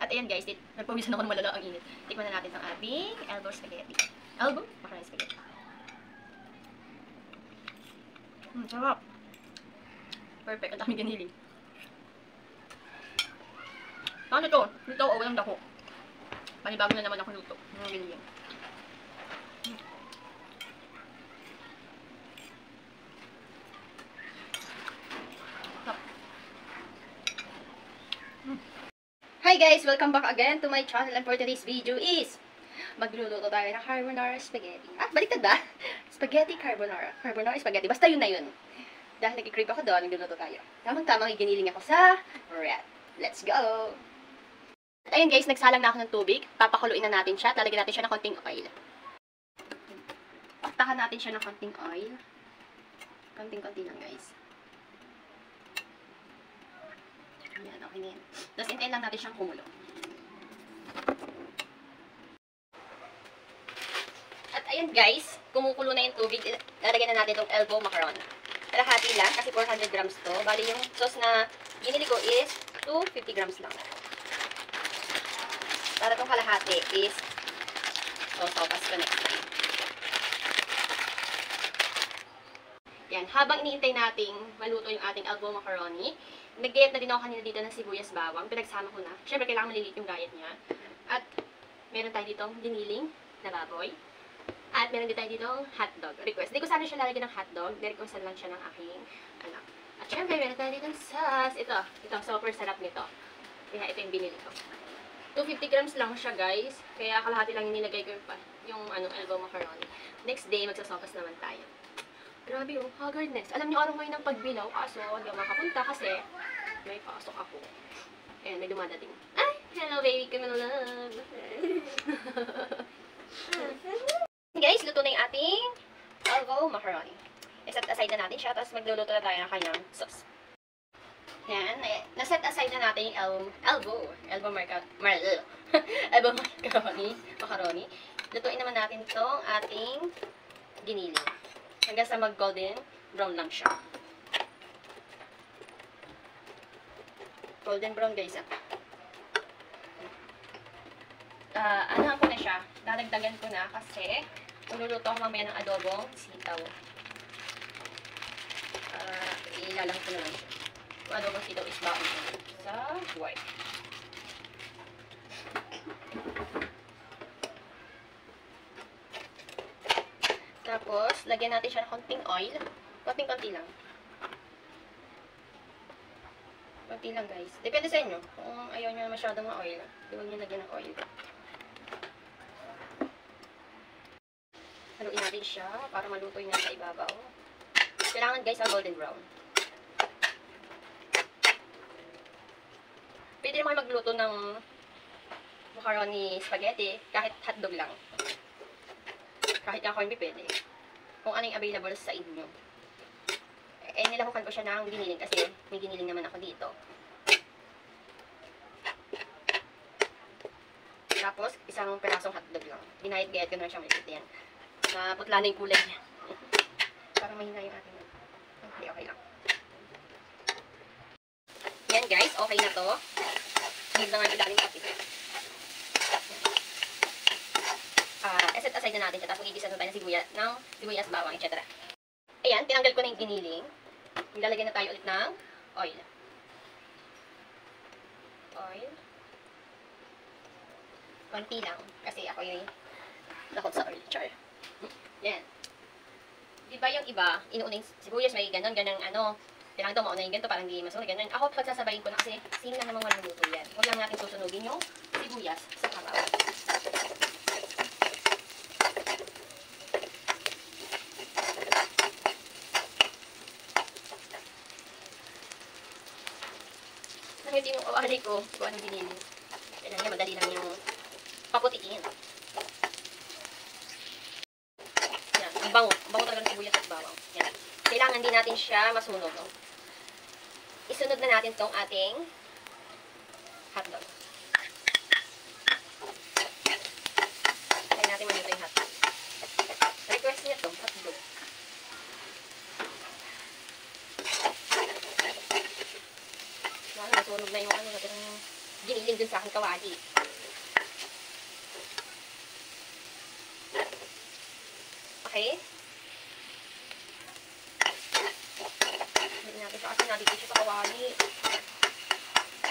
At ayan guys, nagpawisan ako ng malala ang init. Tikman na natin itong ating elbow spaghetti. Elbow? Macaroni spaghetti. Sarap. Perfect. Ang daming giniling. Ano to? Luto o walang dako. Panibago na naman ako luto. Ang giniling. Hi guys! Welcome back again to my channel, and for today's video is magluluto tayo ng carbonara spaghetti. Baliktad ba? Spaghetti carbonara. Carbonara spaghetti. Basta yun na yun. Dahil nag-crave ako doon, nagluluto tayo. Tamang-tamang iginiling ako sa red. Let's go! At ayun guys, nagsalang na ako ng tubig. Papakuluin na natin siya. Lalagyan natin siya ng konting oil. Paktakan natin siya ng konting oil. Konting-konti lang guys. Ayan, okay na yan. Tapos hintayin lang natin siyang kumulo. At ayan guys, kumukulo na yung tubig. Lalagyan na natin itong elbow macaroni. Kalahati lang kasi 400 grams to. Bali yung sauce na ginili ko is 250 grams lang. Para itong kalahati is sauce ko next time. Yan, habang iniintay nating maluto yung ating elbow macaroni, nag-diet na din ako kanina dito ng sibuyas bawang. Pinagsama ko na. Siyempre, kailangan maliliit yung diet niya. At meron tayo dito giniling na baboy. At meron din tayo dito hotdog. Request. Hindi ko sana siya lalagyan ng hotdog. Requestan lang siya ng aking anak. At siyempre, meron tayo dito sauce. Ito, super sarap nito. Kaya ito yung binili ko. 250 grams lang siya, guys. Kaya kalahati lang yung nilagay ko yung elbow macaroni. Next day, magsasopas naman tayo. Grabe yung haggardness. Alam niyo, araw ngayon ng pagbilaw. Kaso, hindi ako makapunta kasi may pasok ako. Ayan, may dumadating. Ay! Hello, baby. Come on, love. Guys, luto na yung ating elbow macaroni. I-set aside na natin siya. Tapos magluluto na tayo ng kanyang sauce. Yan. Na-set aside na natin yung elbow macaroni. Lutuin naman natin itong ating giniling. Hanggang sa mag-golden brown lang siya. Golden brown guys ano ko na siya. Dadagdagan ko na kasi ululuto ako mamaya ng adobong sitaw. Ilalang ko na lang siya. Yung adobong sitaw is baon ko sa white. Tapos, lagyan natin siya ng konting oil. Konting-konti lang. Konti lang, guys. Depende sa inyo. Kung ayaw nyo masyadong ma-oil, huwag nyo lagyan ng oil. Haluin natin siya para maluto yung nasa ibabaw. Kailangan, guys, ang golden brown. Pwede naman magluto ng macaroni spaghetti kahit hotdog lang. Kahit na corned beef, pwede. Kung ano yung available sa inyo. Nilahukan ko siya ng giniling kasi may giniling naman ako dito. Tapos, isang perasong hotdog lang. Ginayat-gayat ko na siya, may yan. Putla na yung kulay niya. Parang mahina yung ating. Okay lang. Yan guys, okay na to. Hindi na nga ilalim natin. Set aside na natin siya, tapos igisa na tayo ng sibuyas, bawang, etc. Ayan, tinanggal ko na yung giniling. Ilalagyan na tayo ulit ng oil. Konti lang, kasi ako yung lakot sa oil. Char. Yan. Diba yung iba, inuunin sibuyas, may ganun, kailangan ito mauna yung ganito, parang hindi masunog, ganun. Ako, pagsasabayin ko na kasi, same lang namang maluluto yan. Huwag lang natin susunugin yung sibuyas sa kabaw. Hindi yung awali ko kung anong binili. Kailan niya, madali lang yung paputiin. Yan, ang bango. Ang bango talaga ng sibuyas at bawang. Yan. Kailangan din natin siya masunog. No? Isunod na natin tong ating hotdog. Kaya natin maluto yung hotdog. Request niya to, hotdog. Nasunog na yung giniling dun sa aking kawali. Okay? Hindi natin siya kasi nabigay siya sa kawali.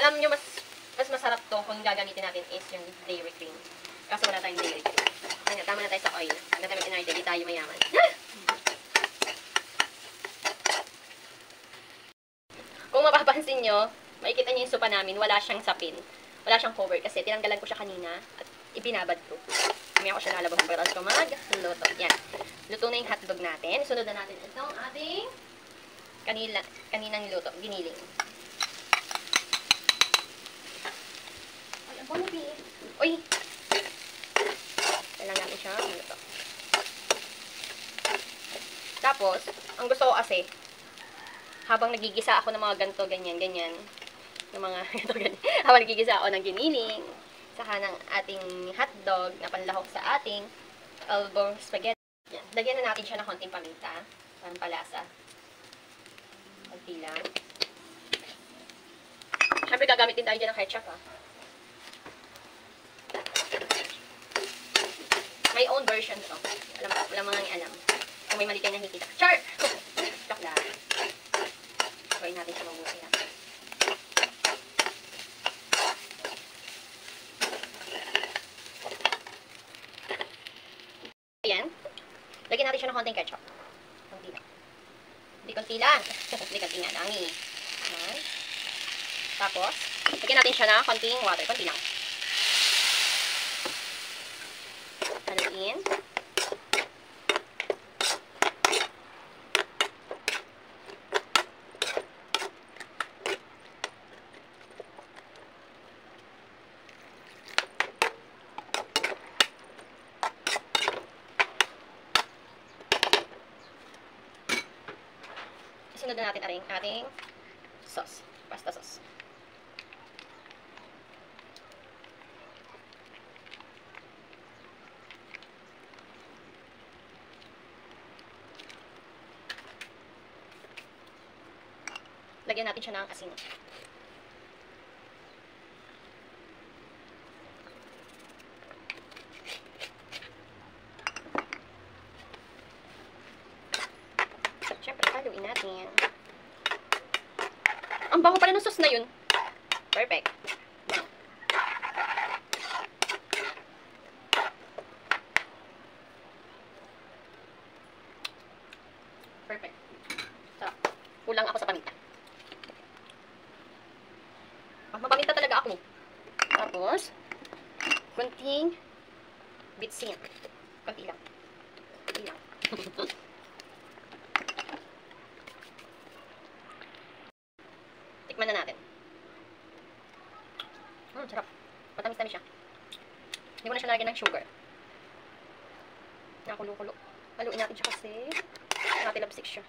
Alam nyo, mas masarap to kung gagamitin natin is yung dairy cream. Kaso wala tayong dairy cream. Ay na, tama na tayo sa oil. Hanggang tayo mag-inarde, di tayo mayaman. Kung mapapansin nyo, makikita nyo yung sopa namin, wala siyang sapin. Wala siyang cover kasi tinanggalan ko siya kanina at ibinabad ko. Mamaya ko siya lalabahan para ko mag-luto. Yan. Luto na yung hotdog natin. Sunod na natin itong ating kaninang luto, giniling. Ay, ang pangit. Uy! Kailangan natin siya luto. Tapos, ang gusto ko kasi, habang nagigisa ako ng mga ganito, ganyan, ng mga ganito, ganyan. Habang nagigisa ako ng giniling, saka ng ating hotdog na panlahok sa ating elbow spaghetti. Yan. Lagyan na natin siya ng konting paminta, parang palasa. Konti lang. Siyempre, gagamit din tayo dyan ng ketchup, ha. My own version to. Walang mga alam. Kung may mali kayo nakikita. Char! Chok lang. Gawin natin siya mabuti, ha. Ayan. Lagyan natin siya ng konting ketchup. Konti lang. Hindi konti lang. Hindi konti nga lang, eh. Ayan. Tapos, lagyan natin siya ng konting water. Konti lang. Haluin. Sunod na natin ating sauce. Pasta sauce. Lagyan natin siya ng asin. Siyempre, haluin natin. Ang bango pala ng sauce na yun. Perfect. Bango. Perfect. So, kulang ako sa paminta. Mapaminta talaga ako. Tapos, kunting bitsin. Kunti lang. Kunti lang. Tikman na natin. Sarap. Matamis-tamis siya. Hindi mo na siya lagyan ng sugar. Nakulo-kulo. Haluin natin siya kasi natilapsik siya.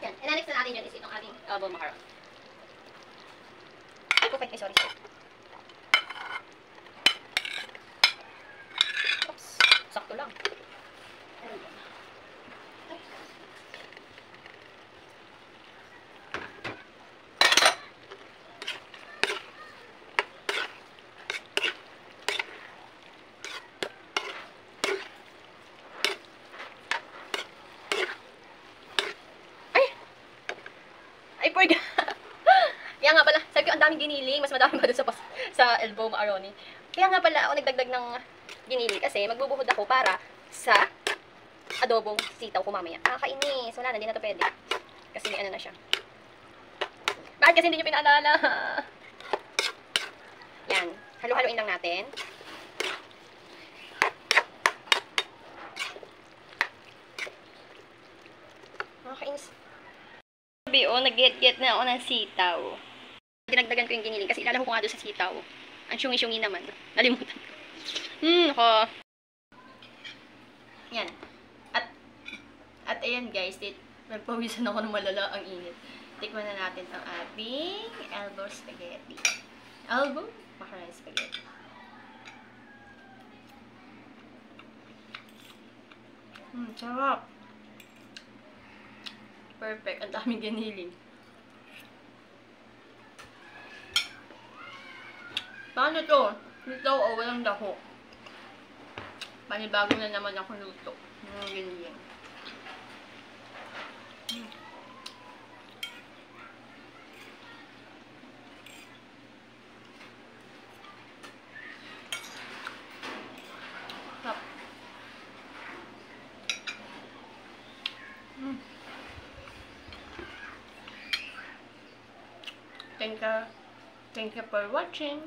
Yan. And next na natin yun is itong ating elbow macaron. Ay, sorry. Oops. Sakto lang. I forgot. Kaya nga pala, sabi ko ang daming giniling, mas madami pa doon sa elbow macaroni. Kaya nga pala ako nagdagdag ng giniling kasi magbubuhod ako para sa adobong sitaw ko mamaya. Nakakainis. Wala na, hindi na to pwede. Kasi may ano na siya. Bakit kasi hindi nyo pinaalala? Yan. Halo-haloin lang natin. Nakakainis. Sabi, nag-get na ako ng sitaw. Dinagdagan ko yung giniling kasi ilalako ko nga doon sa sitaw. Ang syungi-syungi naman. Nalimutan ko. Ako. Yan. At ayan guys, nagpawisan ako ng malala ang init. Tikman na natin ang ating elbow spaghetti. Elbow macaroni spaghetti. Sarap. Perfect. Ang daming giniling. Paano to? Dito o walang dako. Panibago na naman ako luto. Yung giniling. Sarap. Thank you for watching.